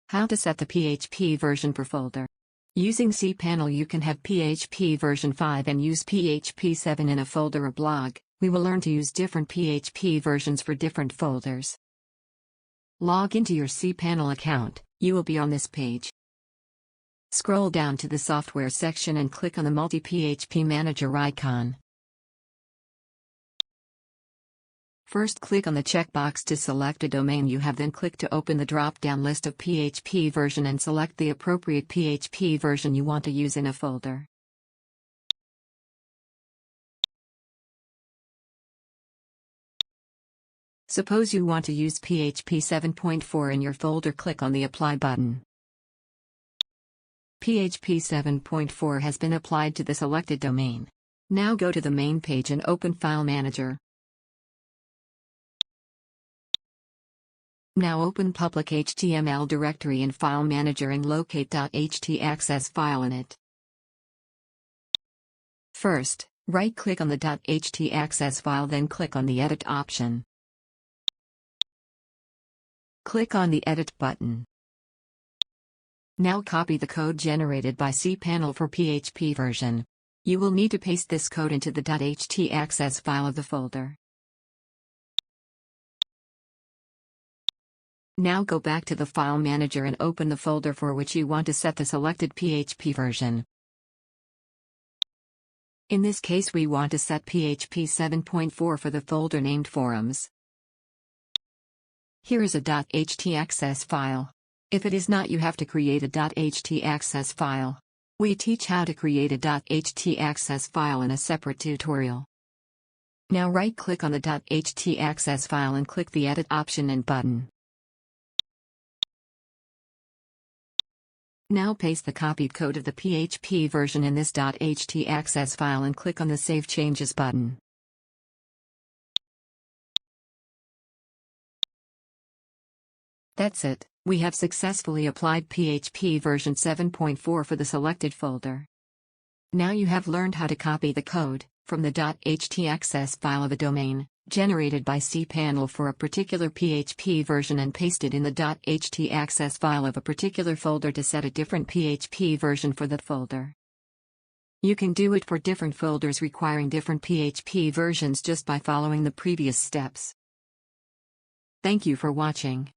How to set the PHP version per folder. Using cPanel you can have PHP version 5 and use PHP 7 in a folder or blog. We will learn to use different PHP versions for different folders. Log into your cPanel account. You will be on this page. Scroll down to the software section and click on the multi-PHP manager icon. First click on the checkbox to select a domain you have, then click to open the drop-down list of PHP version and select the appropriate PHP version you want to use in a folder. Suppose you want to use PHP 7.4 in your folder, click on the Apply button. PHP 7.4 has been applied to the selected domain. Now go to the main page and open File Manager. Now open public HTML directory in File Manager and locate .htaccess file in it. First, right-click on the .htaccess file, then click on the Edit option. Click on the Edit button. Now copy the code generated by cPanel for PHP version. You will need to paste this code into the .htaccess file of the folder. Now go back to the File Manager and open the folder for which you want to set the selected PHP version. In this case we want to set PHP 7.4 for the folder named Forums. Here is a .htaccess file. If it is not, you have to create a .htaccess file. We teach how to create a .htaccess file in a separate tutorial. Now right-click on the .htaccess file and click the Edit option and button. Now paste the copied code of the PHP version in this .htaccess file and click on the Save Changes button. That's it, we have successfully applied PHP version 7.4 for the selected folder. Now you have learned how to copy the code from the .htaccess file of a domain generated by cPanel for a particular PHP version and paste it in the .htaccess file of a particular folder to set a different PHP version for that folder. You can do it for different folders requiring different PHP versions just by following the previous steps. Thank you for watching.